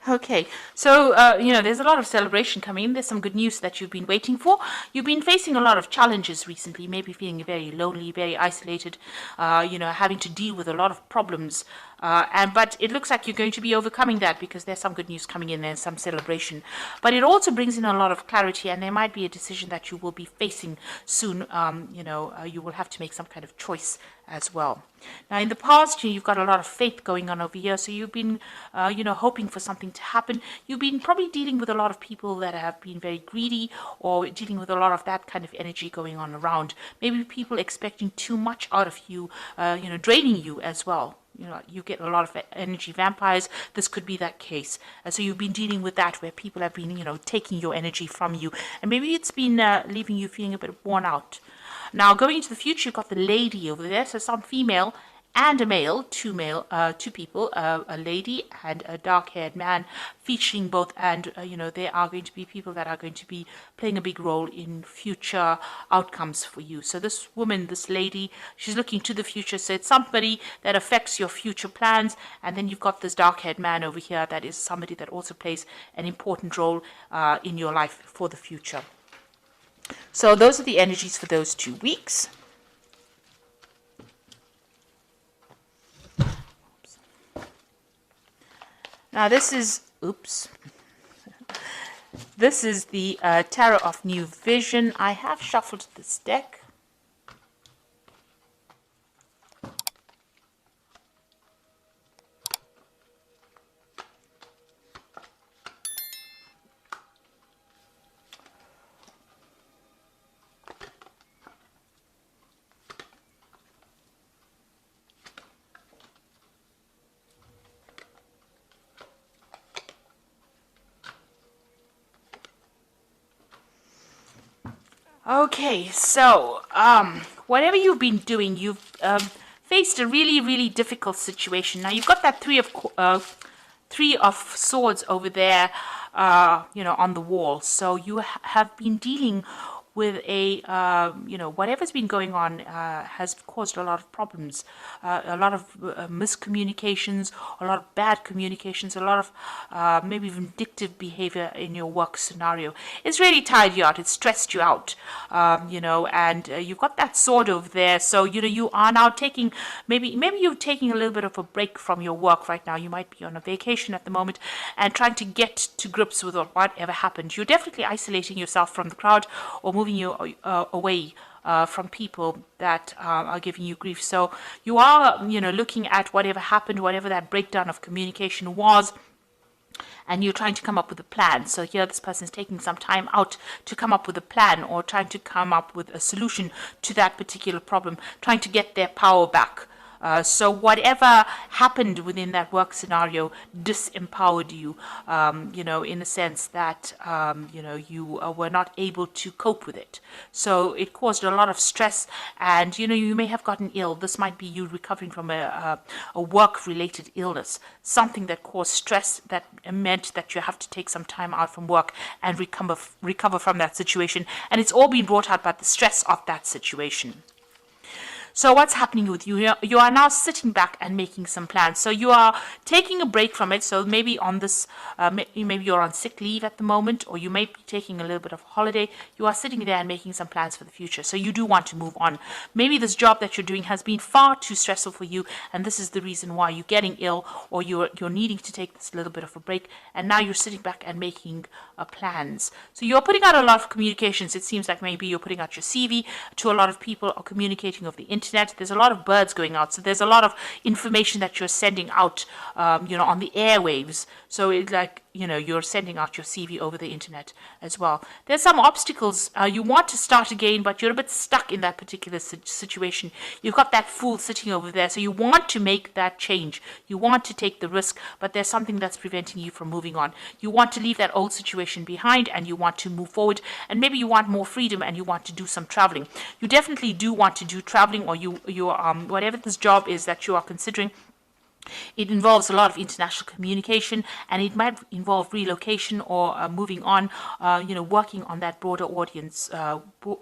Okay, so there's a lot of celebration coming in. There's some good news that you've been waiting for. You've been facing a lot of challenges recently, maybe feeling very lonely, very isolated, having to deal with a lot of problems. But it looks like you're going to be overcoming that because there's some good news coming in. There's some celebration, but it also brings in a lot of clarity, and there might be a decision that you will be facing soon. You will have to make some kind of choice as well. Now, in the past, you've got a lot of faith going on over here, so you've been, hoping for something to happen. You've been probably dealing with a lot of people that have been very greedy, or dealing with a lot of that kind of energy going on around. Maybe people expecting too much out of you, draining you as well. You get a lot of energy vampires. This could be that case. So you've been dealing with that, where people have been, taking your energy from you, and maybe it's been leaving you feeling a bit worn out. Now, going into the future, you've got the lady over there, so some female and a male, two people, a lady and a dark-haired man, featuring both, and they are going to be people that are going to be playing a big role in future outcomes for you. So this woman, this lady, she's looking to the future, so it's somebody that affects your future plans. And then you've got this dark-haired man over here, that is somebody that also plays an important role in your life for the future. So those are the energies for those 2 weeks. Now this is the Tarot of New Vision. I have shuffled this deck. Okay, so whatever you've been doing, you've faced a really, really difficult situation. Now you've got that three of swords over there, on the wall. So you have been dealing with whatever's been going on has caused a lot of problems, a lot of miscommunications, a lot of bad communications, a lot of maybe vindictive behavior in your work scenario. It's really tired you out. It's stressed you out, and you've got that sword over there. So, you are now taking, maybe you're taking a little bit of a break from your work right now. You might be on a vacation at the moment and trying to get to grips with whatever happened. You're definitely isolating yourself from the crowd, or moving you away from people that are giving you grief. So you are, looking at whatever happened, whatever that breakdown of communication was, and you're trying to come up with a plan. So here this person is taking some time out to come up with a plan, or trying to come up with a solution to that particular problem, trying to get their power back. So whatever happened within that work scenario disempowered you, in the sense that, you were not able to cope with it. So it caused a lot of stress, and, you may have gotten ill. This might be you recovering from a work-related illness, something that caused stress that meant that you have to take some time out from work and recover from that situation. And it's all been brought out by the stress of that situation. So what's happening with you? You are now sitting back and making some plans. So you are taking a break from it. So maybe on this, maybe you're on sick leave at the moment, or you may be taking a little bit of holiday. You are sitting there and making some plans for the future. So you do want to move on. Maybe this job that you're doing has been far too stressful for you, and this is the reason why you're getting ill, or you're needing to take this little bit of a break. And now you're sitting back and making plans. So you're putting out a lot of communications. It seems like maybe you're putting out your CV to a lot of people, or communicating over the internet. There's a lot of birds going out, so there's a lot of information that you're sending out, on the airwaves. So it's like, you're sending out your CV over the internet as well. There's some obstacles. You want to start again, but you're a bit stuck in that particular situation. You've got that Fool sitting over there, so you want to make that change. You want to take the risk, but there's something that's preventing you from moving on. You want to leave that old situation behind, and you want to move forward, and maybe you want more freedom, and you want to do some traveling. You definitely do want to do traveling, or you whatever this job is that you are considering, It involves a lot of international communication, and it might involve relocation or moving on, working on that broader audience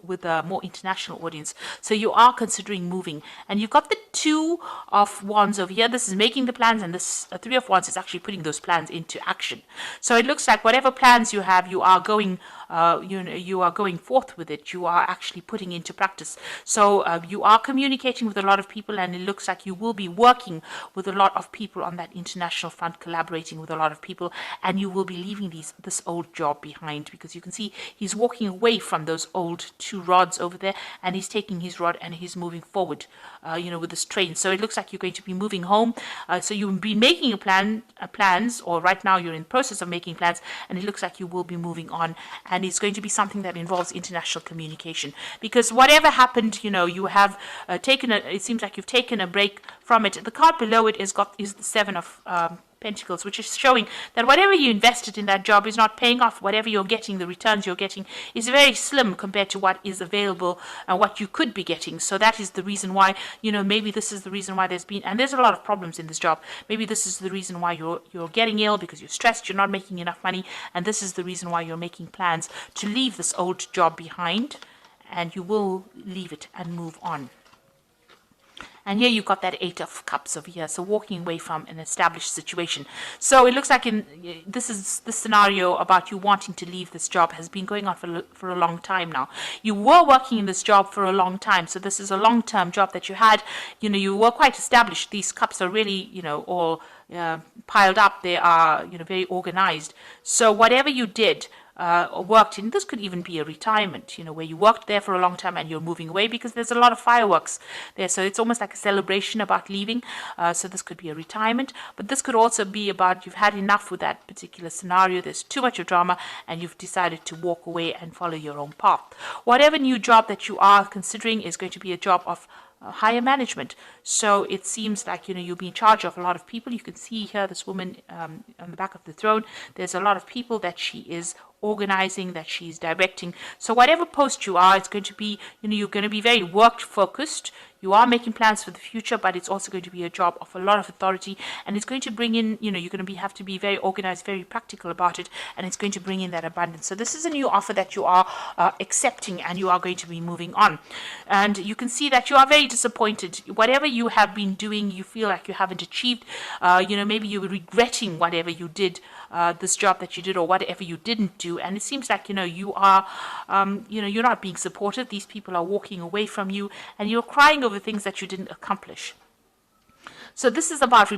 with a more international audience. So you are considering moving, and you've got the Two of Wands over here. This is making the plans, and this Three of Wands is actually putting those plans into action. So it looks like whatever plans you have, you are going you are going forth with it. You are actually putting into practice. So you are communicating with a lot of people, and it looks like you will be working with a lot of people on that international front, collaborating with a lot of people, and you will be leaving this old job behind, because you can see he's walking away from those old two rods over there, and he's taking his rod and he's moving forward, with this train. So it looks like you're going to be moving home. So you'll be making plans, or right now you're in the process of making plans, and it looks like you will be moving on. And it's going to be something that involves international communication, because whatever happened, you have it seems like you've taken a break from it. The card below it is the Seven of Pentacles, which is showing that whatever you invested in that job is not paying off. Whatever you're getting, the returns you're getting is very slim compared to what is available and what you could be getting. So that is the reason why, maybe this is the reason why there's a lot of problems in this job. Maybe this is the reason why you're getting ill, because you're stressed, you're not making enough money, and this is the reason why you're making plans to leave this old job behind, and you will leave it and move on. And here you've got that Eight of Cups over here, so walking away from an established situation. So it looks like this scenario about you wanting to leave this job has been going on for a long time now. You were working in this job for a long time, so this is a long-term job that you had. You were quite established. These cups are really, all piled up. They are, very organized. So whatever you did, worked in, this could even be a retirement, where you worked there for a long time and you're moving away, because there's a lot of fireworks there. So it's almost like a celebration about leaving. So this could be a retirement, but this could also be about you've had enough with that particular scenario. There's too much of drama, and you've decided to walk away and follow your own path. Whatever new job that you are considering is going to be a job of higher management. So it seems like you'll be in charge of a lot of people. You can see here this woman on the back of the throne. There's a lot of people that she is organizing, that she's directing. So whatever post you are, it's going to be, you're going to be very work focused. You are making plans for the future, but it's also going to be a job of a lot of authority, and it's going to bring in, you're going to have to be very organized, very practical about it, and it's going to bring in that abundance. So this is a new offer that you are accepting, and you are going to be moving on. And you can see that you are very disappointed. Whatever you have been doing, you feel like you haven't achieved. Maybe you're regretting whatever you did, this job that you did, or whatever you didn't do. And it seems like, you are, you're not being supported. These people are walking away from you, and you're crying over things that you didn't accomplish. So this is about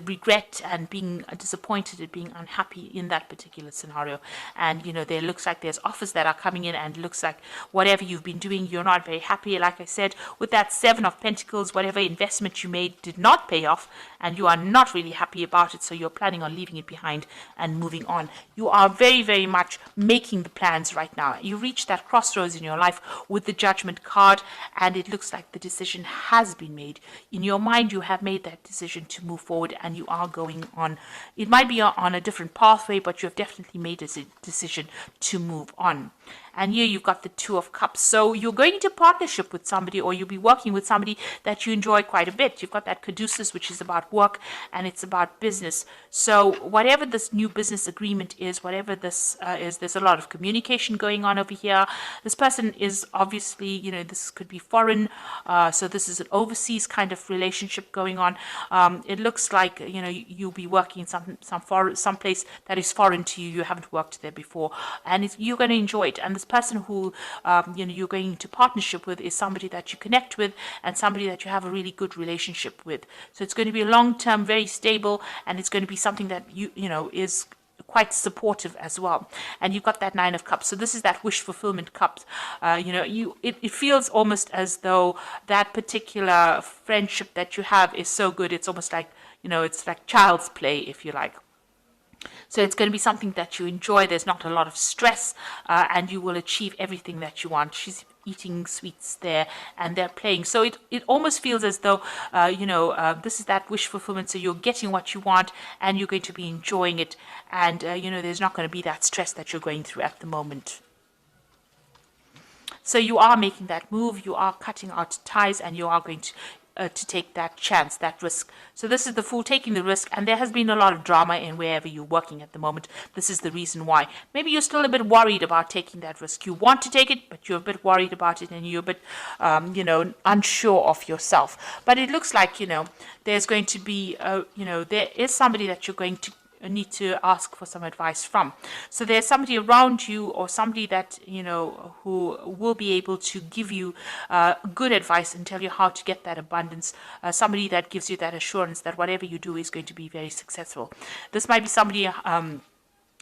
regret and being disappointed and being unhappy in that particular scenario. And, there looks like there's offers that are coming in, and it looks like whatever you've been doing, you're not very happy. Like I said, with that Seven of Pentacles, whatever investment you made did not pay off, and you are not really happy about it. So you're planning on leaving it behind and moving on. You are very, very much making the plans right now. You reach that crossroads in your life with the Judgment card, and it looks like the decision has been made. In your mind, you have made that decision to move forward, and you are going on. It might be on a different pathway, but you have definitely made a decision to move on. And here you've got the Two of Cups. So you're going into partnership with somebody, or you'll be working with somebody that you enjoy quite a bit. You've got that Caduceus, which is about work, and it's about business. So whatever this new business agreement is, whatever this is, there's a lot of communication going on over here. This person is obviously, this could be foreign. So this is an overseas kind of relationship going on. It looks like, you'll be working in some place that is foreign to you. You haven't worked there before, and you're going to enjoy it. And this person who you're going into partnership with is somebody that you connect with, and somebody that you have a really good relationship with. So it's going to be a long-term, very stable, and it's going to be something that is quite supportive as well. And you've got that Nine of Cups. So this is that wish fulfillment cups. It feels almost as though that particular friendship that you have is so good. It's almost like, it's like child's play, if you like. So it's going to be something that you enjoy. There's not a lot of stress, and you will achieve everything that you want. She's eating sweets there, and they're playing. So it almost feels as though, this is that wish fulfillment. So you're getting what you want, and you're going to be enjoying it. And, there's not going to be that stress that you're going through at the moment. So you are making that move. You are cutting out ties, and you are going to to take that chance, that risk. So this is the Fool taking the risk, and there has been a lot of drama in wherever you're working at the moment. This is the reason why. Maybe you're still a bit worried about taking that risk. You want to take it, but you're a bit worried about it, and you're a bit, unsure of yourself. But it looks like, there's going to be, there is somebody that you're going to need to ask for some advice from. So there's somebody around you, or somebody that who will be able to give you good advice and tell you how to get that abundance, somebody that gives you that assurance that whatever you do is going to be very successful. This might be somebody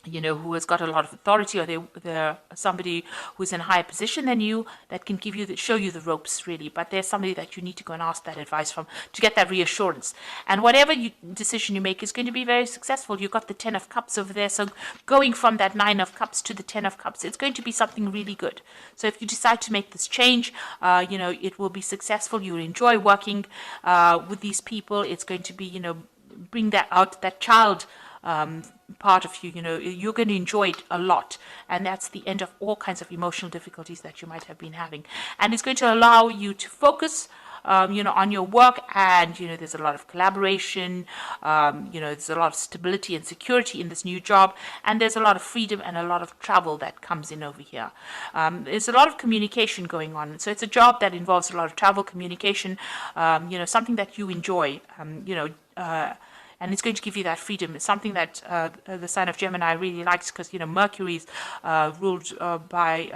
who has got a lot of authority, or they're somebody who's in a higher position than you that can show you the ropes, really. But there's somebody that you need to go and ask that advice from to get that reassurance. And whatever decision you make is going to be very successful. You've got the 10 of Cups over there. So going from that 9 of Cups to the 10 of Cups, it's going to be something really good. So if you decide to make this change, it will be successful. You'll enjoy working with these people. It's going to be, bring that out, that child part of you, you're going to enjoy it a lot, and that's the end of all kinds of emotional difficulties that you might have been having, and it's going to allow you to focus on your work, and there's a lot of collaboration, there's a lot of stability and security in this new job, and there's a lot of freedom and a lot of travel that comes in over here. There's a lot of communication going on, so it's a job that involves a lot of travel, communication, something that you enjoy, and it's going to give you that freedom. It's something that the sign of Gemini really likes, because Mercury is ruled by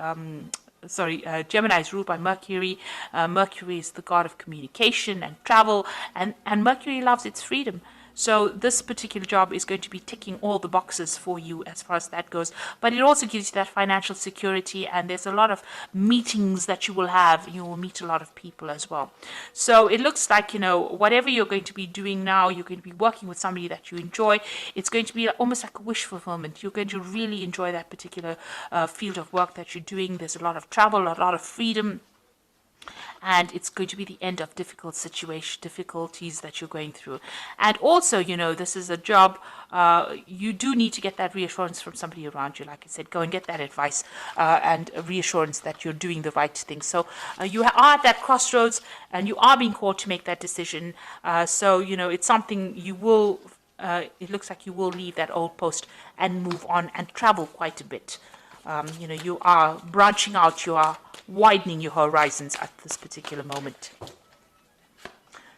Gemini is ruled by Mercury. Mercury is the god of communication and travel, and Mercury loves its freedom. So this particular job is going to be ticking all the boxes for you as far as that goes. But it also gives you that financial security, and there's a lot of meetings that you will have. You will meet a lot of people as well. So it looks like, whatever you're going to be doing now, you're going to be working with somebody that you enjoy. It's going to be almost like a wish fulfillment. You're going to really enjoy that particular field of work that you're doing. There's a lot of travel, a lot of freedom. And it's going to be the end of difficulties that you're going through. And also, this is a job, you do need to get that reassurance from somebody around you. Like I said, go and get that advice and reassurance that you're doing the right thing. So you are at that crossroads, and you are being called to make that decision. So, it's something you will, it looks like you will leave that old post and move on and travel quite a bit. You are branching out, you are widening your horizons at this particular moment.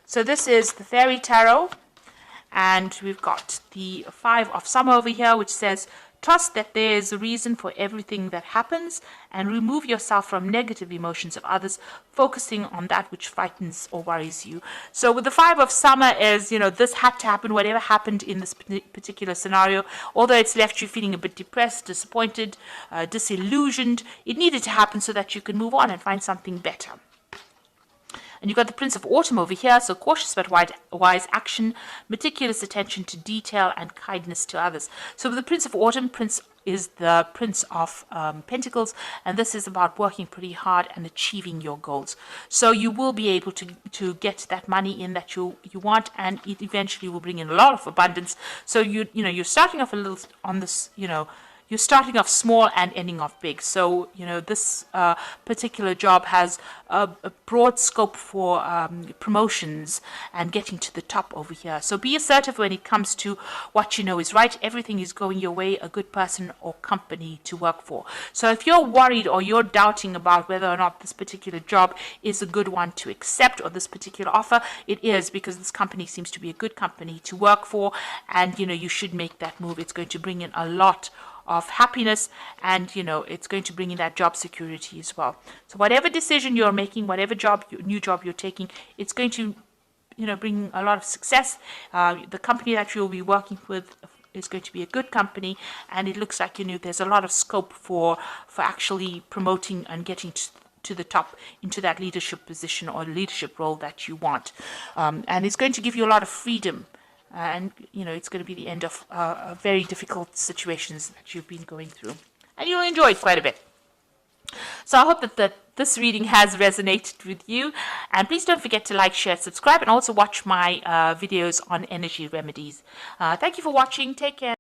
So this is the Fairy Tarot, and we've got the 5 of Summer over here, which says, trust that there is a reason for everything that happens, and remove yourself from negative emotions of others, focusing on that which frightens or worries you. So with the 5 of Summer is, this had to happen, whatever happened in this particular scenario, although it's left you feeling a bit depressed, disappointed, disillusioned, it needed to happen so that you can move on and find something better. And you've got the Prince of Autumn over here, so cautious but wise action, meticulous attention to detail, and kindness to others. So with the Prince of Autumn, Prince is the Prince of Pentacles, and this is about working pretty hard and achieving your goals. So you will be able to get that money in that you want, and it eventually will bring in a lot of abundance. So you're starting off a little on this, you're starting off small and ending off big. So, this particular job has a broad scope for promotions and getting to the top over here. So be assertive when it comes to what you know is right. Everything is going your way, a good person or company to work for. So if you're worried or you're doubting about whether or not this particular job is a good one to accept, or this particular offer, it is, because this company seems to be a good company to work for, and, you should make that move. It's going to bring in a lot of happiness, and it's going to bring in that job security as well. So whatever decision you're making, whatever new job you're taking, it's going to bring a lot of success. The company that you'll be working with is going to be a good company, and it looks like there's a lot of scope for actually promoting and getting to the top into that leadership position or leadership role that you want, and it's going to give you a lot of freedom. And, it's going to be the end of very difficult situations that you've been going through. And you'll enjoy it quite a bit. So I hope that this reading has resonated with you. And please don't forget to like, share, subscribe, and also watch my videos on energy remedies. Thank you for watching. Take care.